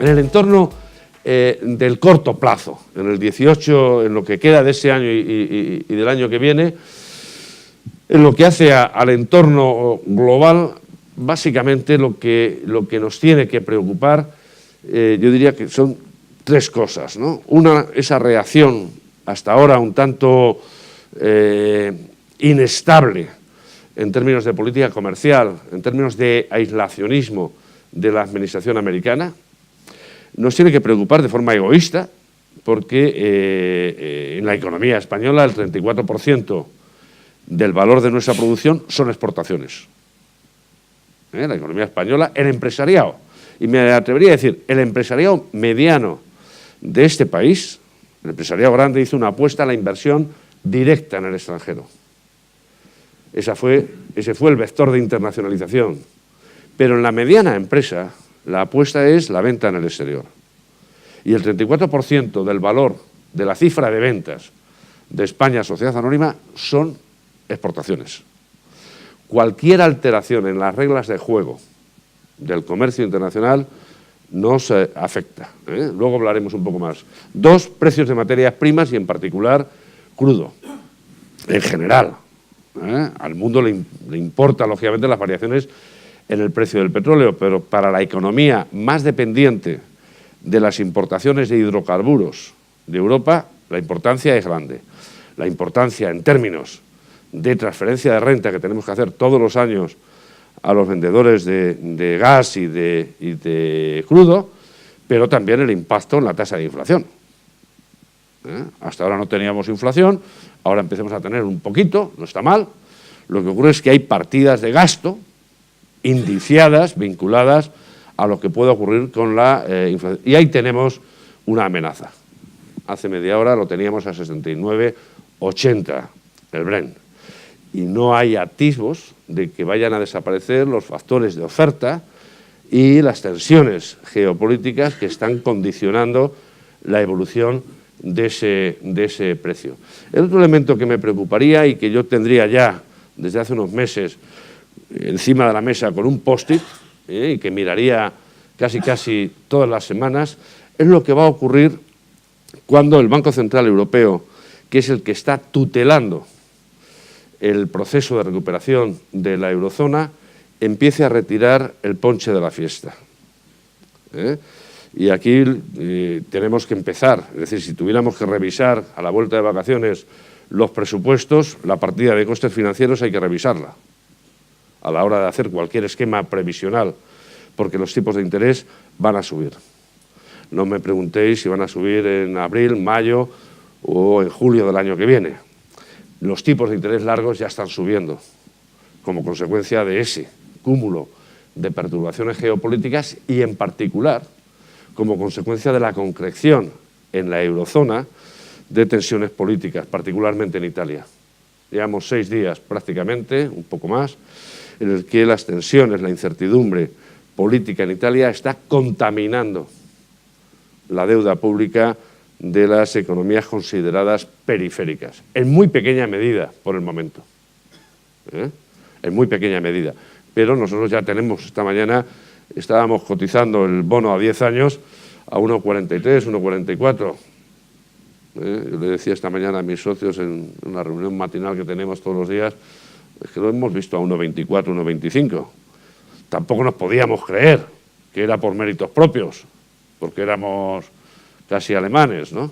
En el entorno del corto plazo, en el 18, en lo que queda de ese año y del año que viene, en lo que hace al entorno global, básicamente lo que nos tiene que preocupar, yo diría que son tres cosas, ¿no? Una, esa reacción hasta ahora un tanto inestable en términos de política comercial, en términos de aislacionismo de la administración americana. Nos tiene que preocupar de forma egoísta porque en la economía española el 34% del valor de nuestra producción son exportaciones. La economía española, el empresariado, y me atrevería a decir, el empresariado mediano de este país, el empresariado grande hizo una apuesta a la inversión directa en el extranjero. Ese fue el vector de internacionalización. Pero en la mediana empresa, la apuesta es la venta en el exterior. Y el 34% del valor de la cifra de ventas de España Sociedad Anónima son exportaciones. Cualquier alteración en las reglas de juego del comercio internacional nos afecta. Luego hablaremos un poco más. Dos, precios de materias primas y en particular crudo. En general, al mundo le importa lógicamente las variaciones en el precio del petróleo, pero para la economía más dependiente de las importaciones de hidrocarburos de Europa, la importancia es grande. La importancia en términos de transferencia de renta que tenemos que hacer todos los años a los vendedores de gas y de crudo, pero también el impacto en la tasa de inflación. Hasta ahora no teníamos inflación, ahora empecemos a tener un poquito, no está mal. Lo que ocurre es que hay partidas de gasto indiciadas, vinculadas a lo que puede ocurrir con la inflación. Y ahí tenemos una amenaza. Hace media hora lo teníamos a 69,80 el Brent. Y no hay atisbos de que vayan a desaparecer los factores de oferta y las tensiones geopolíticas que están condicionando la evolución de ese precio. El otro elemento que me preocuparía y que yo tendría ya desde hace unos meses encima de la mesa con un post-it y que miraría casi todas las semanas, es lo que va a ocurrir cuando el Banco Central Europeo, que es el que está tutelando el proceso de recuperación de la eurozona, empiece a retirar el ponche de la fiesta. Y aquí tenemos que empezar, es decir, si tuviéramos que revisar a la vuelta de vacaciones los presupuestos, la partida de costes financieros hay que revisarla a la hora de hacer cualquier esquema previsional, porque los tipos de interés van a subir. No me preguntéis si van a subir en abril, mayo o en julio del año que viene. Los tipos de interés largos ya están subiendo como consecuencia de ese cúmulo de perturbaciones geopolíticas y en particular como consecuencia de la concreción en la eurozona de tensiones políticas, particularmente en Italia. Llevamos 6 días prácticamente, un poco más, en el que las tensiones, la incertidumbre política en Italia está contaminando la deuda pública de las economías consideradas periféricas, en muy pequeña medida por el momento, en muy pequeña medida. Pero nosotros ya tenemos, esta mañana estábamos cotizando el bono a 10 años a 1,43, 1,44. Yo le decía esta mañana a mis socios en una reunión matinal que tenemos todos los días, es que lo hemos visto a 1,24, 1,25. Tampoco nos podíamos creer que era por méritos propios, porque éramos casi alemanes, ¿no?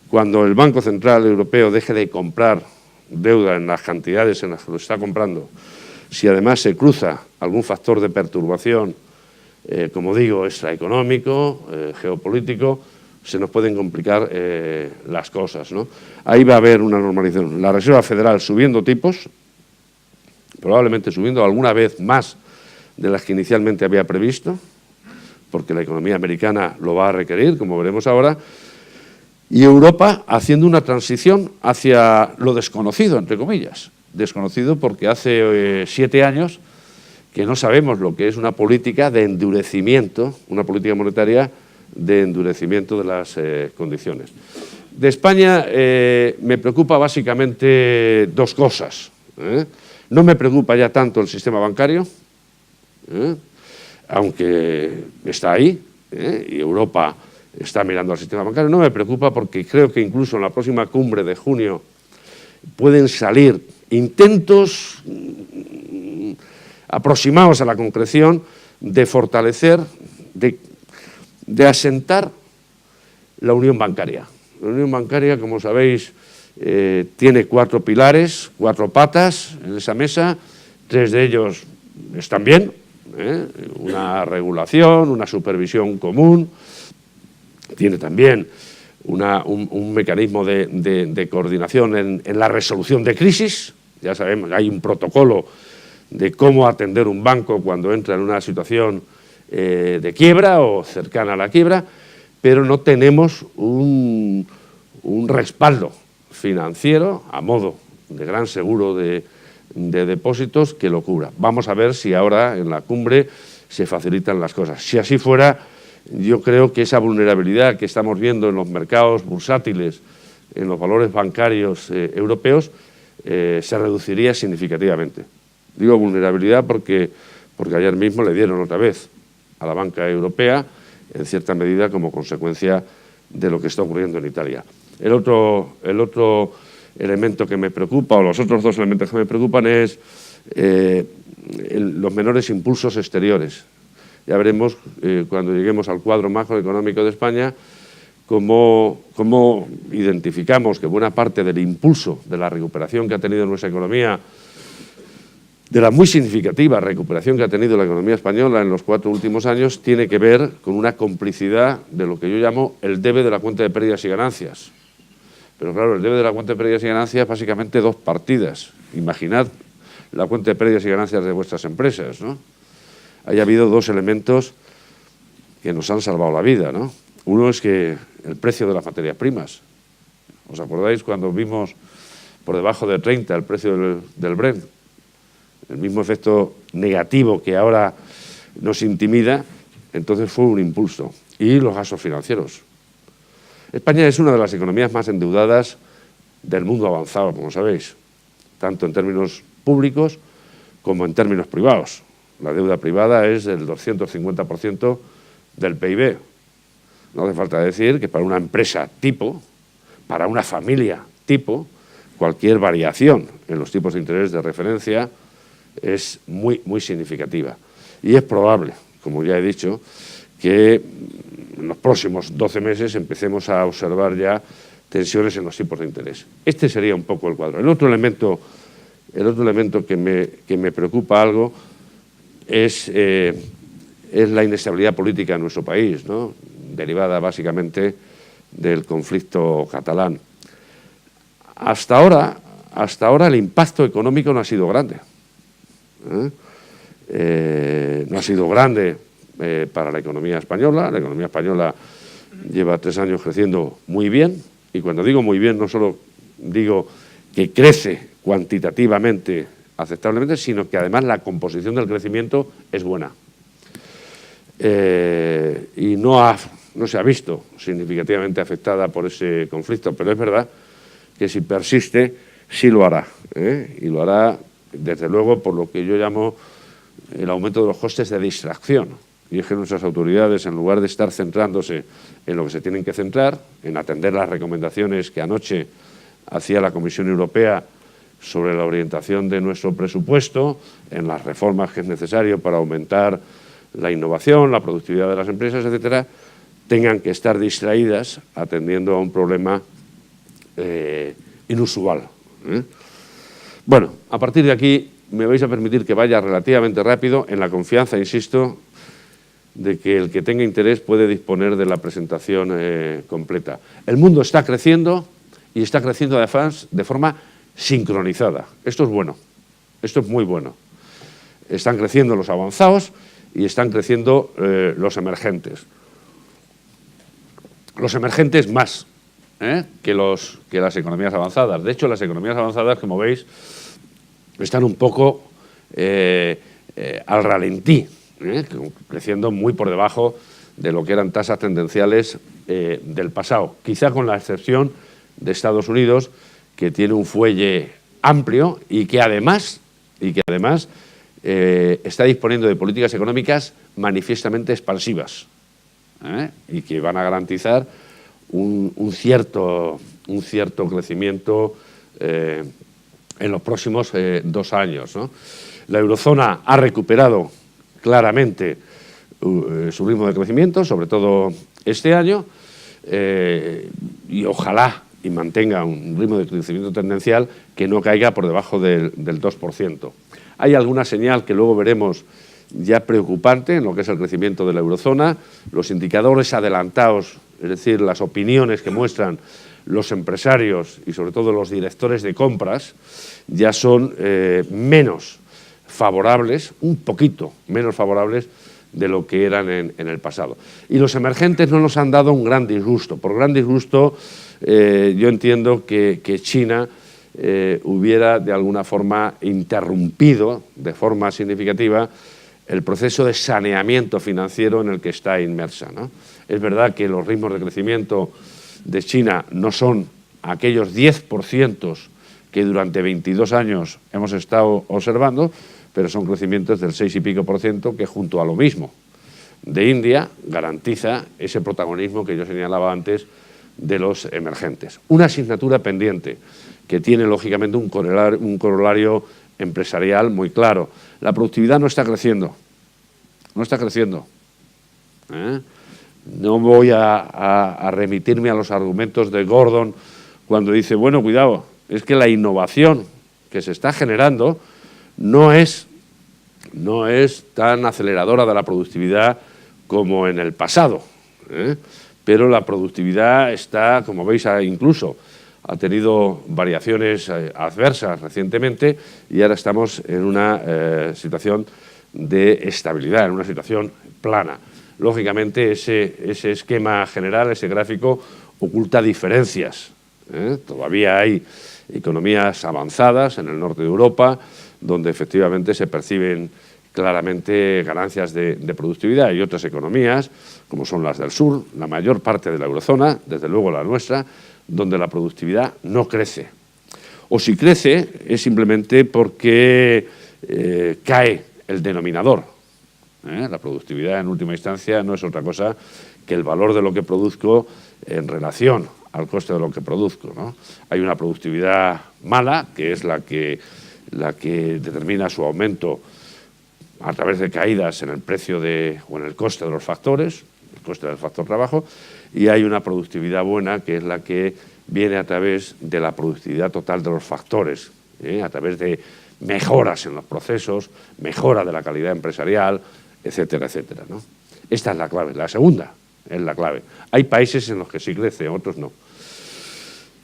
Cuando el Banco Central Europeo deje de comprar deuda en las cantidades en las que lo está comprando, si además se cruza algún factor de perturbación, como digo, extraeconómico, geopolítico, se nos pueden complicar las cosas, ¿no? Ahí va a haber una normalización. La Reserva Federal subiendo tipos, probablemente subiendo alguna vez más de las que inicialmente había previsto, porque la economía americana lo va a requerir, como veremos ahora, y Europa haciendo una transición hacia lo desconocido, entre comillas. Desconocido porque hace 7 años que no sabemos lo que es una política de endurecimiento, una política monetaria de endurecimiento de las condiciones. De España me preocupa básicamente 2 cosas. No me preocupa ya tanto el sistema bancario, aunque está ahí, y Europa está mirando al sistema bancario. No me preocupa porque creo que incluso en la próxima cumbre de junio pueden salir intentos aproximados a la concreción de fortalecer, de asentar la unión bancaria. La unión bancaria, como sabéis, tiene 4 pilares, 4 patas en esa mesa. 3 de ellos están bien, una regulación, una supervisión común. Tiene también un mecanismo de coordinación en la resolución de crisis. Ya sabemos, hay un protocolo de cómo atender un banco cuando entra en una situación de quiebra o cercana a la quiebra, pero no tenemos un respaldo financiero a modo de gran seguro de depósitos que lo cubra. Vamos a ver si ahora en la cumbre se facilitan las cosas. Si así fuera, yo creo que esa vulnerabilidad que estamos viendo en los mercados bursátiles, en los valores bancarios europeos, se reduciría significativamente. Digo vulnerabilidad porque ayer mismo le dieron otra vez a la banca europea, en cierta medida como consecuencia de lo que está ocurriendo en Italia. El otro elemento que me preocupa, o los otros 2 elementos que me preocupan, es los menores impulsos exteriores. Ya veremos cuando lleguemos al cuadro macroeconómico de España cómo identificamos que buena parte del impulso de la recuperación que ha tenido nuestra economía, de la muy significativa recuperación que ha tenido la economía española en los 4 últimos años, tiene que ver con una complicidad de lo que yo llamo el debe de la cuenta de pérdidas y ganancias. Pero claro, el debe de la cuenta de pérdidas y ganancias básicamente 2 partidas. Imaginad la cuenta de pérdidas y ganancias de vuestras empresas, ¿no? Haya habido 2 elementos que nos han salvado la vida, ¿no? Uno es que el precio de las materias primas. ¿Os acordáis cuando vimos por debajo de 30 el precio del Brent? El mismo efecto negativo que ahora nos intimida, entonces fue un impulso. Y los gastos financieros. España es una de las economías más endeudadas del mundo avanzado, como sabéis, tanto en términos públicos como en términos privados. La deuda privada es del 250% del PIB. No hace falta decir que para una empresa tipo, para una familia tipo, cualquier variación en los tipos de interés de referencia es muy, muy significativa. Y es probable, como ya he dicho, que en los próximos 12 meses empecemos a observar ya tensiones en los tipos de interés. Este sería un poco el cuadro. El otro elemento que me preocupa algo es la inestabilidad política en nuestro país, ¿no? Derivada básicamente del conflicto catalán. Hasta ahora el impacto económico no ha sido grande. No ha sido grande para la economía española. La economía española lleva 3 años creciendo muy bien, y cuando digo muy bien no solo digo que crece cuantitativamente aceptablemente, sino que además la composición del crecimiento es buena. Y no se ha visto significativamente afectada por ese conflicto, pero es verdad que si persiste sí lo hará, y lo hará desde luego por lo que yo llamo el aumento de los costes de distracción. Y es que nuestras autoridades, en lugar de estar centrándose en lo que se tienen que centrar, en atender las recomendaciones que anoche hacía la Comisión Europea sobre la orientación de nuestro presupuesto, en las reformas que es necesario para aumentar la innovación, la productividad de las empresas, etcétera, tengan que estar distraídas atendiendo a un problema inusual. Bueno, a partir de aquí me vais a permitir que vaya relativamente rápido, en la confianza, insisto, de que el que tenga interés puede disponer de la presentación completa. El mundo está creciendo, y está creciendo además de forma sincronizada. Esto es bueno, esto es muy bueno. Están creciendo los avanzados y están creciendo los emergentes. Los emergentes más que las economías avanzadas. De hecho, las economías avanzadas, como veis, están un poco al ralentí, creciendo muy por debajo de lo que eran tasas tendenciales del pasado, quizá con la excepción de Estados Unidos, que tiene un fuelle amplio y que además está disponiendo de políticas económicas manifiestamente expansivas. y que van a garantizar un cierto crecimiento en los próximos 2 años, ¿no? La eurozona ha recuperado claramente su ritmo de crecimiento, sobre todo este año, y ojalá y mantenga un ritmo de crecimiento tendencial que no caiga por debajo del 2%. Hay alguna señal que luego veremos ya preocupante en lo que es el crecimiento de la eurozona. Los indicadores adelantados, es decir, las opiniones que muestran los empresarios y sobre todo los directores de compras, ya son menos favorables, un poquito menos favorables de lo que eran en el pasado. Y los emergentes no nos han dado un gran disgusto. Por gran disgusto yo entiendo que China hubiera de alguna forma interrumpido de forma significativa el proceso de saneamiento financiero en el que está inmersa, ¿no? Es verdad que los ritmos de crecimiento de China no son aquellos 10% que durante 22 años hemos estado observando, pero son crecimientos del 6 y pico por ciento que junto a lo mismo de India garantiza ese protagonismo que yo señalaba antes de los emergentes. Una asignatura pendiente que tiene lógicamente un corolario empresarial muy claro. La productividad no está creciendo, no está creciendo. No voy a remitirme a los argumentos de Gordon cuando dice, bueno, cuidado, es que la innovación que se está generando no es tan aceleradora de la productividad como en el pasado, pero la productividad está, como veis, incluso ha tenido variaciones adversas recientemente y ahora estamos en una situación de estabilidad, en una situación plana. Lógicamente, ese esquema general, ese gráfico, oculta diferencias. Todavía hay economías avanzadas en el norte de Europa, donde efectivamente se perciben claramente ganancias de productividad, y otras economías, como son las del sur, la mayor parte de la eurozona, desde luego la nuestra, donde la productividad no crece. O si crece, es simplemente porque cae el denominador. La productividad, en última instancia, no es otra cosa que el valor de lo que produzco en relación al coste de lo que produzco, ¿no? Hay una productividad mala, que es la que determina su aumento a través de caídas en el precio o en el coste de los factores, el coste del factor trabajo, y hay una productividad buena, que es la que viene a través de la productividad total de los factores, a través de mejoras en los procesos, mejora de la calidad empresarial, etcétera, etcétera, ¿no? Esta es la clave. La segunda es la clave. Hay países en los que sí crece, otros no.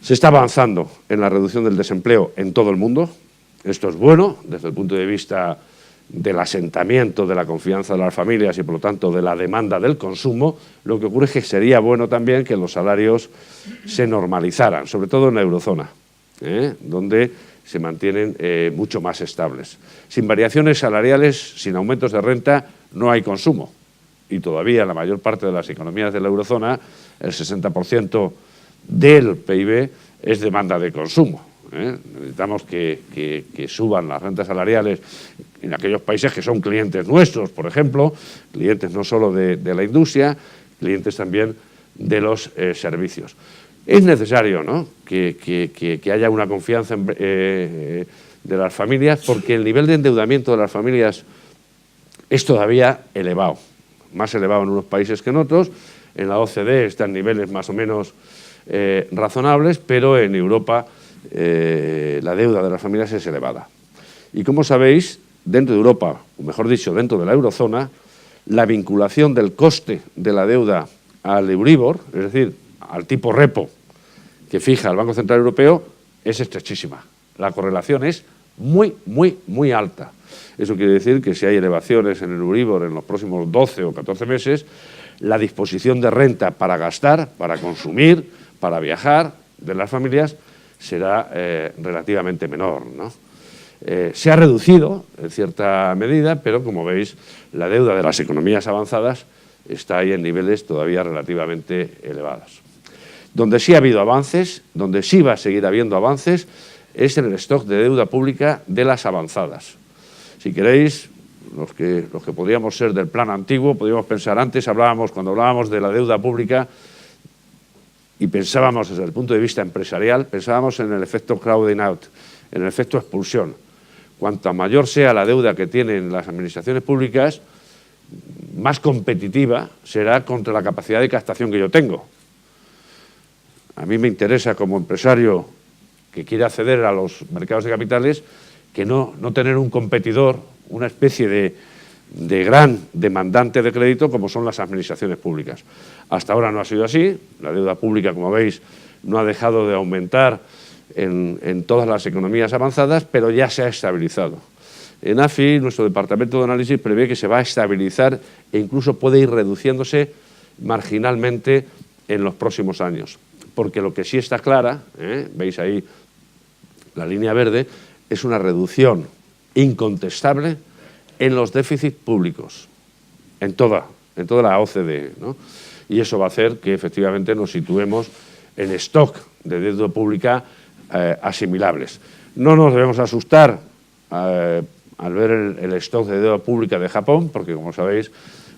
Se está avanzando en la reducción del desempleo en todo el mundo. Esto es bueno desde el punto de vista del asentamiento de la confianza de las familias y, por lo tanto, de la demanda del consumo. Lo que ocurre es que sería bueno también que los salarios se normalizaran, sobre todo en la eurozona, donde se mantienen mucho más estables. Sin variaciones salariales, sin aumentos de renta, no hay consumo. Y todavía en la mayor parte de las economías de la eurozona, el 60% del PIB es demanda de consumo. Necesitamos que suban las rentas salariales en aquellos países que son clientes nuestros, por ejemplo, clientes no solo de la industria, clientes también de los servicios. Es necesario, ¿no?, que haya una confianza de las familias, porque el nivel de endeudamiento de las familias es todavía elevado, más elevado en unos países que en otros. En la OCDE están niveles más o menos razonables, pero en Europa la deuda de las familias es elevada. Y como sabéis, dentro de Europa, o mejor dicho, dentro de la eurozona, la vinculación del coste de la deuda al Euribor, es decir, al tipo repo que fija el Banco Central Europeo, es estrechísima. La correlación es muy, muy, muy alta. Eso quiere decir que si hay elevaciones en el Euribor en los próximos 12 o 14 meses, la disposición de renta para gastar, para consumir, para viajar de las familias será relativamente menor, ¿no? Se ha reducido en cierta medida, pero como veis, la deuda de las economías avanzadas está ahí en niveles todavía relativamente elevados. Donde sí ha habido avances, donde sí va a seguir habiendo avances, es en el stock de deuda pública de las avanzadas. Si queréis, los que podríamos ser del plan antiguo, podríamos pensar antes, cuando hablábamos de la deuda pública y pensábamos desde el punto de vista empresarial, pensábamos en el efecto crowding out, en el efecto expulsión. Cuanto mayor sea la deuda que tienen las administraciones públicas, más competitiva será contra la capacidad de captación que yo tengo. A mí me interesa, como empresario que quiere acceder a los mercados de capitales, que no tener un competidor, una especie de gran demandante de crédito como son las administraciones públicas. Hasta ahora no ha sido así. La deuda pública, como veis, no ha dejado de aumentar en todas las economías avanzadas, pero ya se ha estabilizado. En AFI, nuestro departamento de análisis prevé que se va a estabilizar e incluso puede ir reduciéndose marginalmente en los próximos años. Porque lo que sí está clara, veis ahí la línea verde, es una reducción incontestable en los déficits públicos, en toda la OCDE, ¿no? Y eso va a hacer que efectivamente nos situemos en stock de deuda pública asimilables. No nos debemos asustar al ver el stock de deuda pública de Japón, porque como sabéis,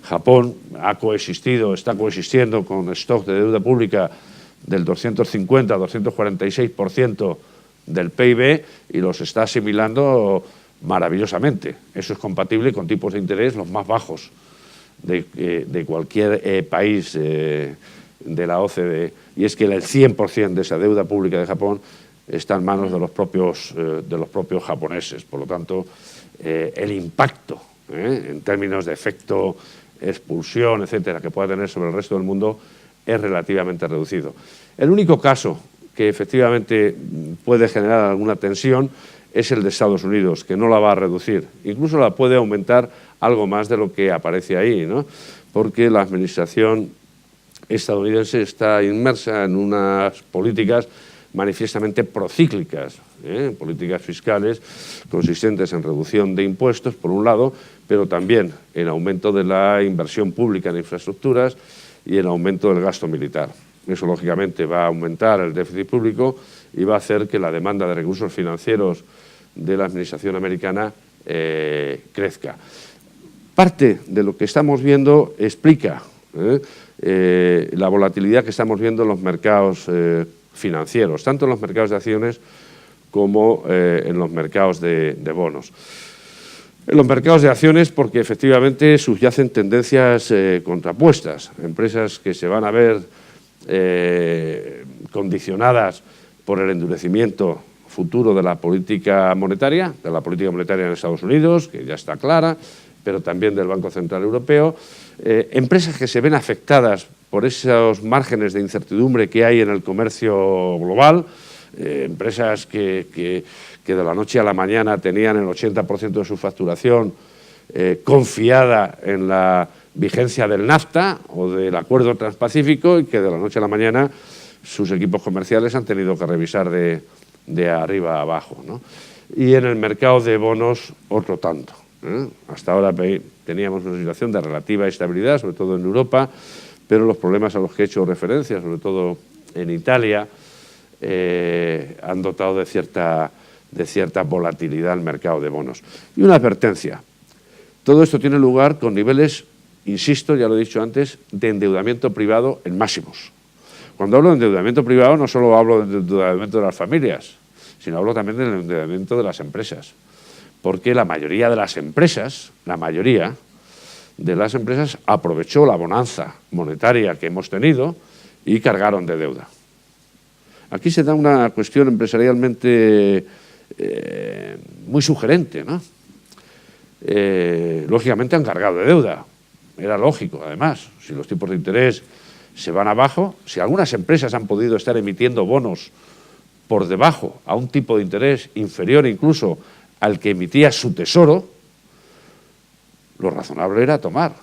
Japón está coexistiendo con stock de deuda pública del 250-246% del PIB y los está asimilando maravillosamente. Eso es compatible con tipos de interés los más bajos de cualquier país de la OCDE. Y es que el 100% de esa deuda pública de Japón está en manos de los propios japoneses. Por lo tanto, el impacto en términos de efecto, expulsión, etcétera, que pueda tener sobre el resto del mundo es relativamente reducido. El único caso que efectivamente puede generar alguna tensión es el de Estados Unidos, que no la va a reducir, incluso la puede aumentar algo más de lo que aparece ahí, ¿no? Porque la administración estadounidense está inmersa en unas políticas manifiestamente procíclicas, políticas fiscales consistentes en reducción de impuestos, por un lado, pero también en aumento de la inversión pública en infraestructuras y en aumento del gasto militar. Eso, lógicamente, va a aumentar el déficit público y va a hacer que la demanda de recursos financieros de la administración americana crezca. Parte de lo que estamos viendo explica la volatilidad que estamos viendo en los mercados financieros, tanto en los mercados de acciones como en los mercados de bonos. En los mercados de acciones, porque efectivamente subyacen tendencias contrapuestas, empresas que se van a ver condicionadas por el endurecimiento futuro de la política monetaria en Estados Unidos, que ya está clara, pero también del Banco Central Europeo, empresas que se ven afectadas por esos márgenes de incertidumbre que hay en el comercio global, empresas que de la noche a la mañana tenían el 80% de su facturación confiada en la vigencia del NAFTA o del Acuerdo Transpacífico y que de la noche a la mañana sus equipos comerciales han tenido que revisar de arriba a abajo, ¿no? Y en el mercado de bonos otro tanto. Hasta ahora teníamos una situación de relativa estabilidad, sobre todo en Europa, pero los problemas a los que he hecho referencia, sobre todo en Italia, han dotado de cierta volatilidad el mercado de bonos. Y una advertencia. Todo esto tiene lugar con niveles, insisto, ya lo he dicho antes, de endeudamiento privado en máximos. Cuando hablo de endeudamiento privado no solo hablo del endeudamiento de las familias, sino hablo también del endeudamiento de las empresas. Porque la mayoría de las empresas aprovechó la bonanza monetaria que hemos tenido y cargaron de deuda. Aquí se da una cuestión empresarialmente muy sugerente, ¿no? Lógicamente han cargado de deuda, era lógico, además, si los tipos de interés se van abajo, si algunas empresas han podido estar emitiendo bonos por debajo a un tipo de interés inferior incluso al que emitía su tesoro, lo razonable era tomar.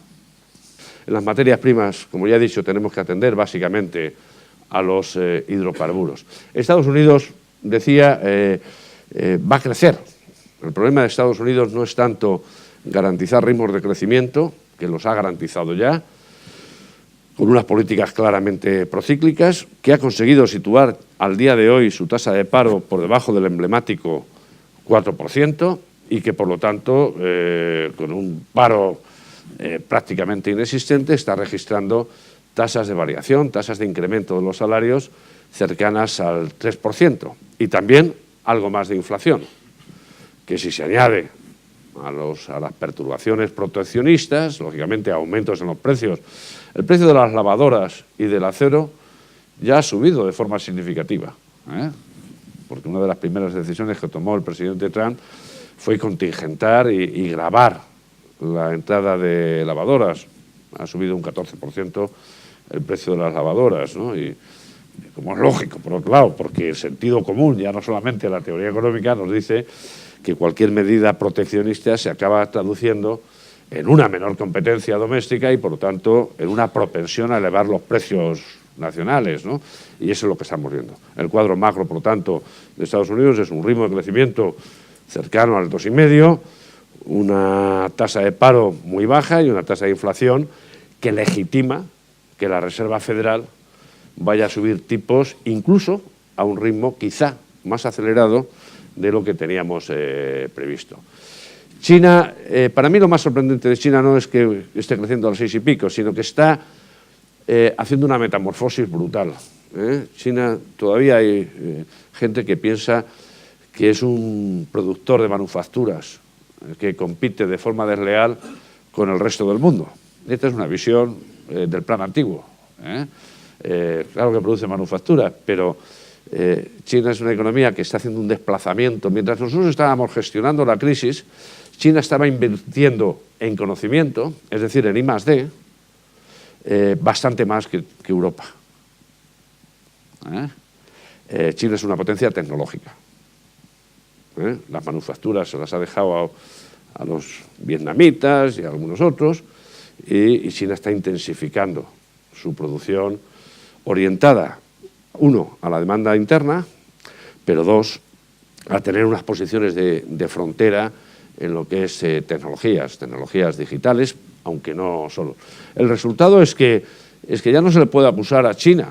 En las materias primas, como ya he dicho, tenemos que atender básicamente a los hidrocarburos. Estados Unidos, decía, va a crecer. El problema de Estados Unidos no es tanto garantizar ritmos de crecimiento, que los ha garantizado ya, con unas políticas claramente procíclicas, que ha conseguido situar al día de hoy su tasa de paro por debajo del emblemático 4%, y que por lo tanto, con un paro prácticamente inexistente, está registrando tasas de variación, tasas de incremento de los salarios cercanas al 3%, y también algo más de inflación, que si se añade a las perturbaciones proteccionistas, lógicamente aumentos en los precios. El precio de las lavadoras y del acero ya ha subido de forma significativa, porque una de las primeras decisiones que tomó el presidente Trump fue contingentar y gravar la entrada de lavadoras. Ha subido un 14% el precio de las lavadoras, ¿no? Y como es lógico, por otro lado, porque el sentido común, ya no solamente la teoría económica, nos dice que cualquier medida proteccionista se acaba traduciendo en una menor competencia doméstica y, por lo tanto, en una propensión a elevar los precios nacionales, ¿no? Y eso es lo que estamos viendo. El cuadro macro, por lo tanto, de Estados Unidos es un ritmo de crecimiento cercano al 2,5%, una tasa de paro muy baja y una tasa de inflación que legitima que la Reserva Federal vaya a subir tipos incluso a un ritmo quizá más acelerado de lo que teníamos previsto. China, para mí lo más sorprendente de China no es que esté creciendo al 6 y pico, sino que está haciendo una metamorfosis brutal. China, todavía hay gente que piensa que es un productor de manufacturas que compite de forma desleal con el resto del mundo. Esta es una visión del plan antiguo. Claro que produce manufacturas, pero China es una economía que está haciendo un desplazamiento. Mientras nosotros estábamos gestionando la crisis, China estaba invirtiendo en conocimiento, es decir, en I+D, bastante más que Europa. China es una potencia tecnológica. Las manufacturas se las ha dejado a los vietnamitas y a algunos otros, y China está intensificando su producción orientada, uno, a la demanda interna, pero dos, a tener unas posiciones de frontera en lo que es tecnologías digitales, aunque no solo. El resultado es que ya no se le puede acusar a China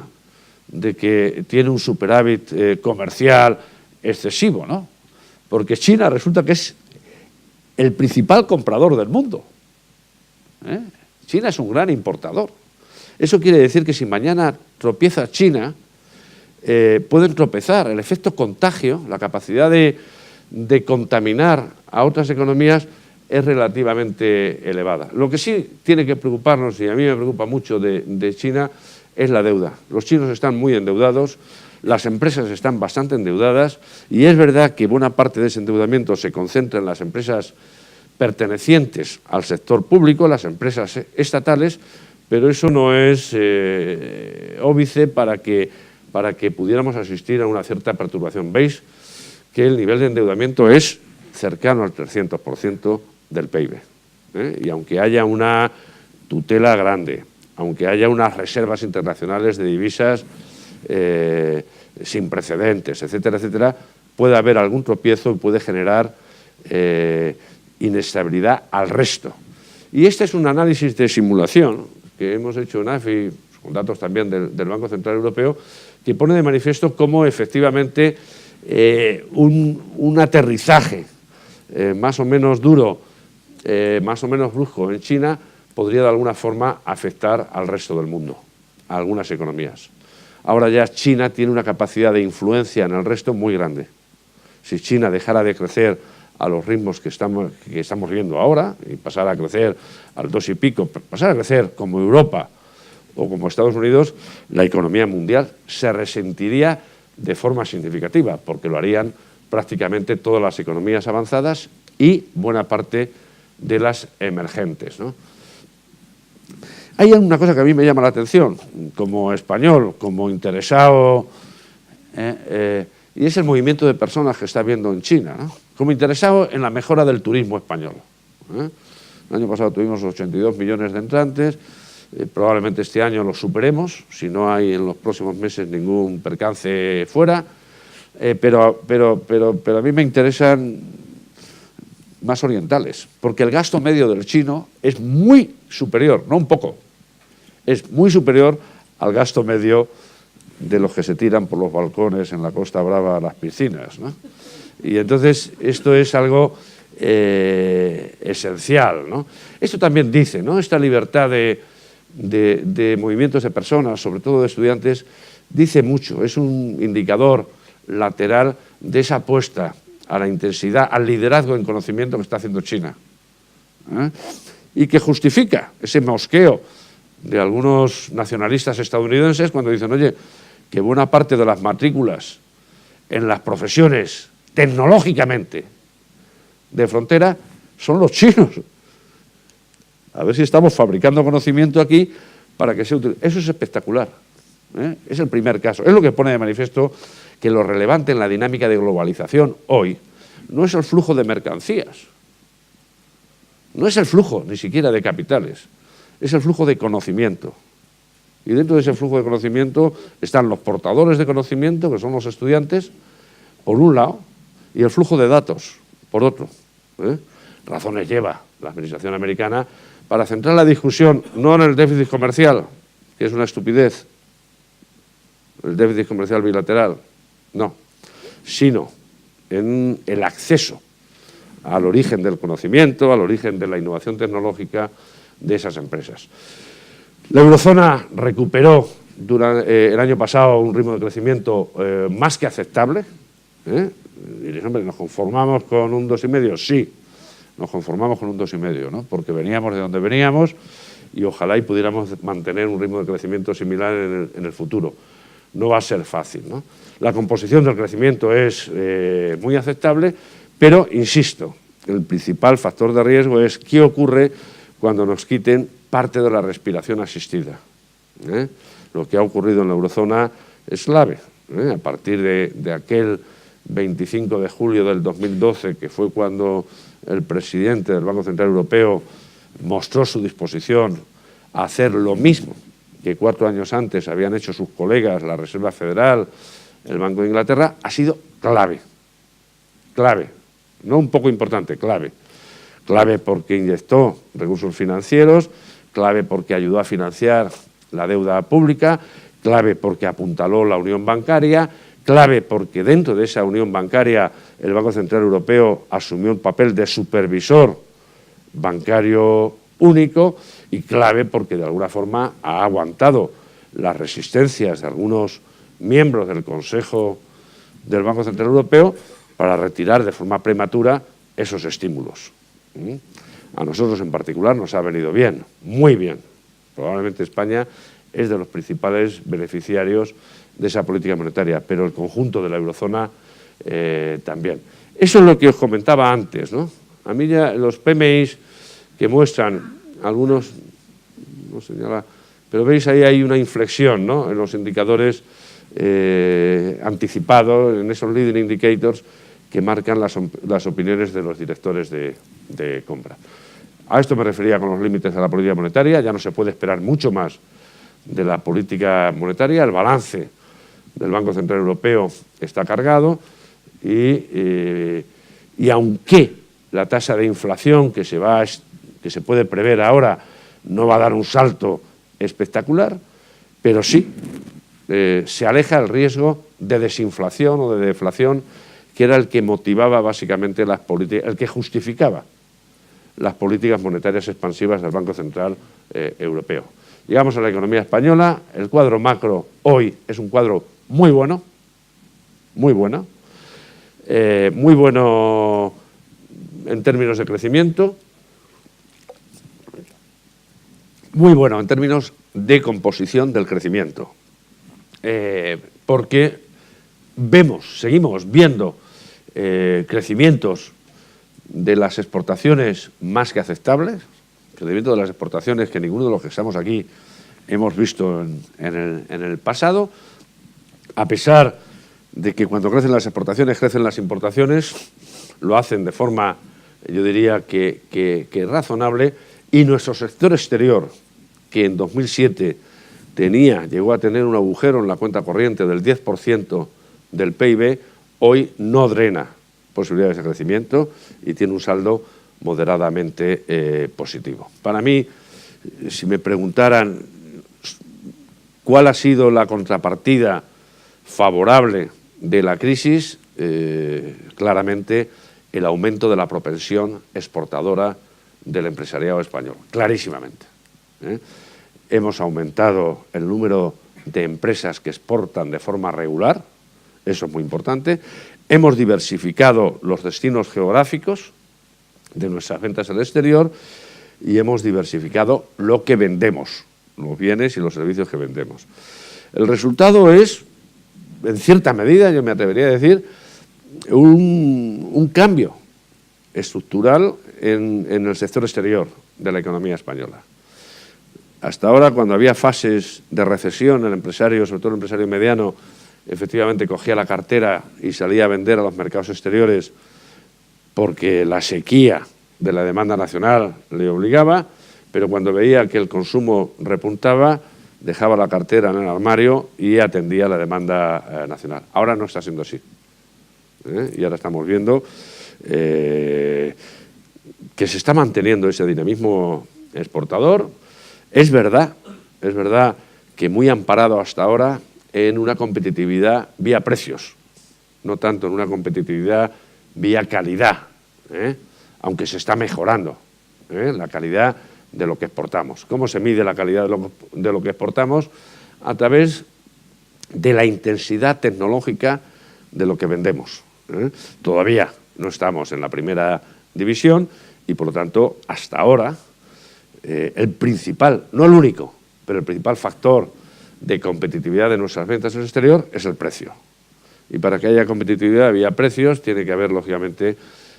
de que tiene un superávit comercial excesivo, ¿no? Porque China resulta que es el principal comprador del mundo. China es un gran importador. Eso quiere decir que si mañana tropieza China, pueden tropezar. El efecto contagio, la capacidad de contaminar a otras economías es relativamente elevada. Lo que sí tiene que preocuparnos, y a mí me preocupa mucho de China, es la deuda. Los chinos están muy endeudados, las empresas están bastante endeudadas, y es verdad que buena parte de ese endeudamiento se concentra en las empresas pertenecientes al sector público, las empresas estatales, pero eso no es óbice para que pudiéramos asistir a una cierta perturbación. Veis que el nivel de endeudamiento es cercano al 300% del PIB. Y aunque haya una tutela grande, aunque haya unas reservas internacionales de divisas sin precedentes, etcétera, etcétera, puede haber algún tropiezo y puede generar inestabilidad al resto. Y este es un análisis de simulación que hemos hecho en AFI, con datos también del Banco Central Europeo, que pone de manifiesto cómo efectivamente un aterrizaje más o menos duro, más o menos brusco en China podría de alguna forma afectar al resto del mundo, a algunas economías. Ahora ya China tiene una capacidad de influencia en el resto muy grande. Si China dejara de crecer a los ritmos que estamos viendo ahora y pasara a crecer al 2 y pico, pasara a crecer como Europa o como Estados Unidos, la economía mundial se resentiría de forma significativa, porque lo harían prácticamente todas las economías avanzadas y buena parte de las emergentes, ¿no? Hay una cosa que a mí me llama la atención, como español, como interesado, y es el movimiento de personas que está habiendo en China, ¿no? Como interesado en la mejora del turismo español. El año pasado tuvimos 82 millones de entrantes, probablemente este año lo superemos, si no hay en los próximos meses ningún percance fuera, pero a mí me interesan más orientales, porque el gasto medio del chino es muy superior, no un poco, es muy superior al gasto medio de los que se tiran por los balcones en la Costa Brava a las piscinas, ¿no? Y entonces esto es algo esencial, ¿no? Esto también dice, ¿no? Esta libertad de movimientos de personas, sobre todo de estudiantes, dice mucho, es un indicador lateral de esa apuesta a la intensidad, al liderazgo en conocimiento que está haciendo China, ¿eh? Y que justifica ese mosqueo de algunos nacionalistas estadounidenses cuando dicen, oye, que buena parte de las matrículas en las profesiones tecnológicamente de frontera son los chinos. A ver si estamos fabricando conocimiento aquí para que sea útil. Eso es espectacular, ¿eh? Es el primer caso. Es lo que pone de manifiesto que lo relevante en la dinámica de globalización hoy no es el flujo de mercancías, no es el flujo ni siquiera de capitales, es el flujo de conocimiento. Y dentro de ese flujo de conocimiento están los portadores de conocimiento, que son los estudiantes, por un lado, y el flujo de datos, por otro, ¿eh? Razones lleva la administración americana para centrar la discusión no en el déficit comercial, que es una estupidez, el déficit comercial bilateral, no, sino en el acceso al origen del conocimiento, al origen de la innovación tecnológica de esas empresas. La eurozona recuperó durante el año pasado un ritmo de crecimiento más que aceptable, ¿eh? Y dices, hombre, ¿nos conformamos con un 2,5? Sí, nos conformamos con un 2,5, ¿no? Porque veníamos de donde veníamos y ojalá y pudiéramos mantener un ritmo de crecimiento similar en el futuro. No va a ser fácil, ¿no? La composición del crecimiento es muy aceptable, pero, insisto, el principal factor de riesgo es qué ocurre cuando nos quiten parte de la respiración asistida, ¿eh? Lo que ha ocurrido en la eurozona es clave, ¿eh? A partir de aquel 25 de julio del 2012, que fue cuando el presidente del Banco Central Europeo mostró su disposición a hacer lo mismo que 4 años antes habían hecho sus colegas, la Reserva Federal, el Banco de Inglaterra, ha sido clave, no un poco importante, clave porque inyectó recursos financieros, clave porque ayudó a financiar la deuda pública, clave porque apuntaló la unión bancaria, clave porque dentro de esa unión bancaria el Banco Central Europeo asumió un papel de supervisor bancario único y clave porque de alguna forma ha aguantado las resistencias de algunos miembros del Consejo del Banco Central Europeo para retirar de forma prematura esos estímulos. A nosotros en particular nos ha venido bien, muy bien. Probablemente España es de los principales beneficiarios de esa política monetaria, pero el conjunto de la eurozona también. Eso es lo que os comentaba antes, ¿no? A mí ya los PMIs que muestran, algunos no señala, pero veis ahí hay una inflexión, ¿no? En los indicadores anticipados, en esos leading indicators que marcan las opiniones de los directores de compra. A esto me refería con los límites de la política monetaria. Ya no se puede esperar mucho más de la política monetaria. El balance del Banco Central Europeo está cargado y aunque la tasa de inflación que se puede prever ahora no va a dar un salto espectacular, pero sí se aleja el riesgo de desinflación o de deflación, que era el que motivaba básicamente las políticas, el que justificaba las políticas monetarias expansivas del Banco Central Europeo. Llegamos a la economía española. El cuadro macro hoy es un cuadro muy bueno, muy bueno en términos de crecimiento, muy bueno en términos de composición del crecimiento, porque seguimos viendo crecimientos de las exportaciones más que aceptables, crecimiento de las exportaciones que ninguno de los que estamos aquí hemos visto en el pasado, a pesar de que cuando crecen las exportaciones crecen las importaciones, lo hacen de forma, yo diría que razonable, y nuestro sector exterior, que en 2007 llegó a tener un agujero en la cuenta corriente del 10% del PIB, hoy no drena posibilidades de crecimiento y tiene un saldo moderadamente positivo. Para mí, si me preguntaran cuál ha sido la contrapartida favorable de la crisis, claramente el aumento de la propensión exportadora del empresariado español, clarísimamente. Hemos aumentado el número de empresas que exportan de forma regular, eso es muy importante. Hemos diversificado los destinos geográficos de nuestras ventas al exterior y hemos diversificado lo que vendemos, los bienes y los servicios que vendemos. El resultado es, en cierta medida, yo me atrevería a decir, un cambio estructural en el sector exterior de la economía española. Hasta ahora, cuando había fases de recesión, el empresario, sobre todo el empresario mediano, efectivamente cogía la cartera y salía a vender a los mercados exteriores porque la sequía de la demanda nacional le obligaba, pero cuando veía que el consumo repuntaba, dejaba la cartera en el armario y atendía la demanda nacional. Ahora no está siendo así. Y ahora estamos viendo que se está manteniendo ese dinamismo exportador. Es verdad que muy amparado hasta ahora en una competitividad vía precios, no tanto en una competitividad vía calidad, aunque se está mejorando la calidad de lo que exportamos. ¿Cómo se mide la calidad de lo que exportamos? A través de la intensidad tecnológica de lo que vendemos. Todavía no estamos en la primera división y, por lo tanto, hasta ahora, el principal, no el único, pero el principal factor de competitividad de nuestras ventas en el exterior es el precio. Y para que haya competitividad vía precios, tiene que haber, lógicamente,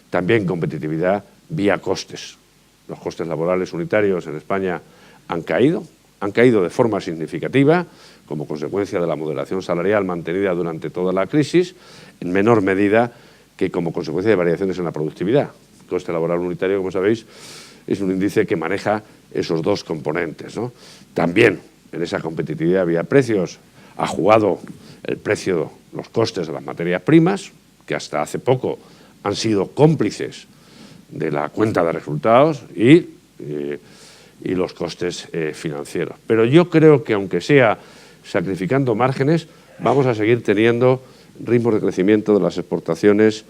también competitividad vía costes. Los costes laborales unitarios en España han caído de forma significativa, como consecuencia de la moderación salarial mantenida durante toda la crisis, en menor medida que como consecuencia de variaciones en la productividad. El coste laboral unitario, como sabéis, es un índice que maneja esos dos componentes, ¿no? También en esa competitividad vía precios ha jugado el precio, los costes de las materias primas, que hasta hace poco han sido cómplices de la cuenta de resultados y los costes financieros. Pero yo creo que, aunque sea sacrificando márgenes, vamos a seguir teniendo ritmos de crecimiento de las exportaciones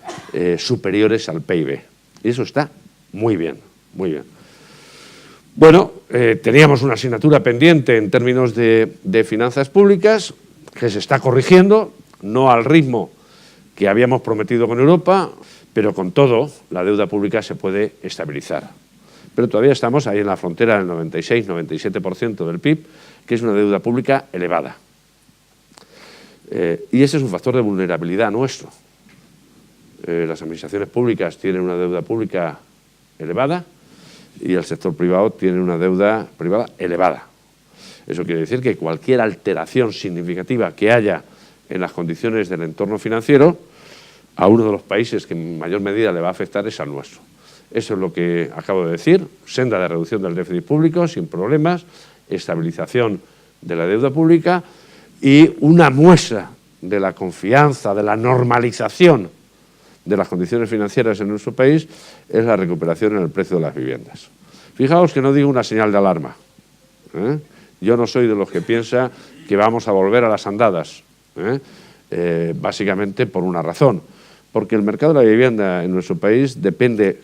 superiores al PIB. Y eso está muy bien, muy bien. Bueno, teníamos una asignatura pendiente en términos de finanzas públicas que se está corrigiendo, no al ritmo que habíamos prometido con Europa, pero con todo la deuda pública se puede estabilizar. Pero todavía estamos ahí en la frontera del 96-97% del PIB, que es una deuda pública elevada. Y ese es un factor de vulnerabilidad nuestro. Las administraciones públicas tienen una deuda pública elevada y el sector privado tiene una deuda privada elevada. Eso quiere decir que cualquier alteración significativa que haya en las condiciones del entorno financiero, a uno de los países que en mayor medida le va a afectar es al nuestro. Eso es lo que acabo de decir, senda de reducción del déficit público sin problemas, estabilización de la deuda pública y una muestra de la confianza, de la normalización de las condiciones financieras en nuestro país es la recuperación en el precio de las viviendas. Fijaos que no digo una señal de alarma. Yo no soy de los que piensa que vamos a volver a las andadas, básicamente por una razón, porque el mercado de la vivienda en nuestro país depende,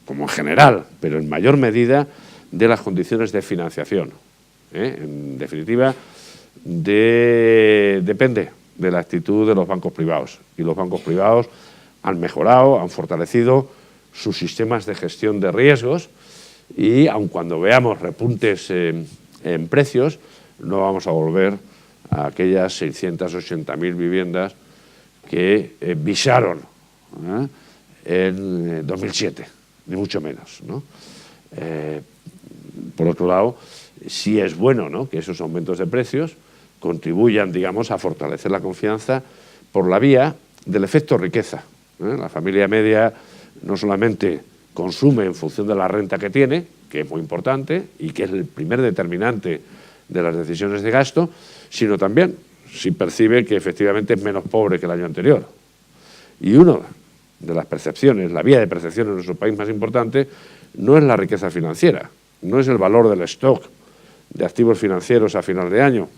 como en general, pero en mayor medida, de las condiciones de financiación. En definitiva, depende de la actitud de los bancos privados. Y los bancos privados han mejorado, han fortalecido sus sistemas de gestión de riesgos y aun cuando veamos repuntes en precios, no vamos a volver a aquellas 680.000 viviendas que visaron en 2007, ni mucho menos, ¿no? Por otro lado, sí es bueno, ¿no?, que esos aumentos de precios contribuyan, digamos, a fortalecer la confianza por la vía del efecto riqueza. La familia media no solamente consume en función de la renta que tiene, que es muy importante y que es el primer determinante de las decisiones de gasto, sino también si percibe que efectivamente es menos pobre que el año anterior. Y una de las percepciones, la vía de percepción en nuestro país más importante, no es la riqueza financiera, no es el valor del stock de activos financieros a final de año,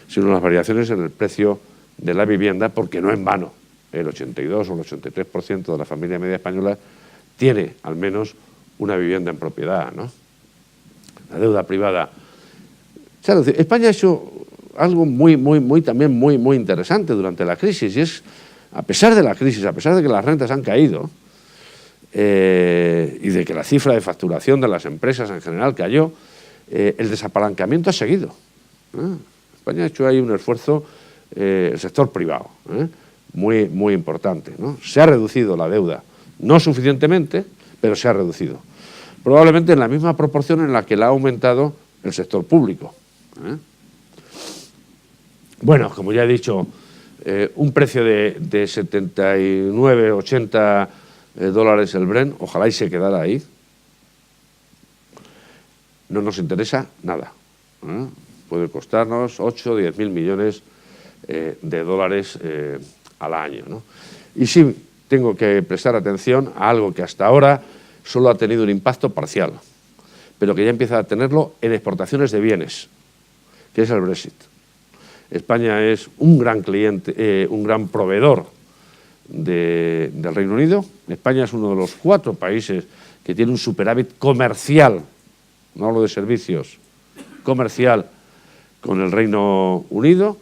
sino las variaciones en el precio de la vivienda, porque no en vano el 82 o el 83% de la familia media española tiene al menos una vivienda en propiedad, ¿no? La deuda privada. Claro, España ha hecho algo también muy interesante durante la crisis, y es, a pesar de la crisis, a pesar de que las rentas han caído y de que la cifra de facturación de las empresas en general cayó, el desapalancamiento ha seguido. España ha hecho ahí un esfuerzo, el sector privado, muy importante, ¿no? Se ha reducido la deuda, no suficientemente, pero se ha reducido. Probablemente en la misma proporción en la que la ha aumentado el sector público. Bueno, como ya he dicho, un precio de 79, 80 dólares el Brent, ojalá y se quedara ahí. No nos interesa nada. Puede costarnos 8 o 10 mil millones de dólares al año, ¿no? Y sí, tengo que prestar atención a algo que hasta ahora solo ha tenido un impacto parcial, pero que ya empieza a tenerlo en exportaciones de bienes, que es el Brexit. España es un gran cliente, un gran proveedor del Reino Unido. España es uno de los 4 países que tiene un superávit comercial, no hablo de servicios, comercial con el Reino Unido,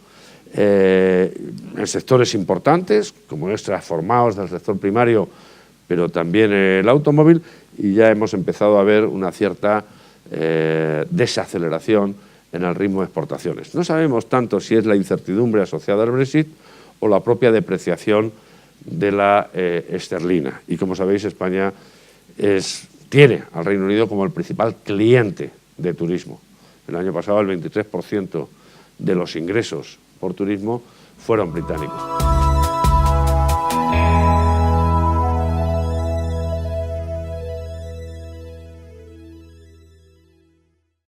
en sectores importantes, como es transformados del sector primario, pero también el automóvil, y ya hemos empezado a ver una cierta desaceleración en el ritmo de exportaciones. No sabemos tanto si es la incertidumbre asociada al Brexit o la propia depreciación de la esterlina. Y como sabéis, España tiene al Reino Unido como el principal cliente de turismo. El año pasado el 23% de los ingresos por turismo fueron británicos.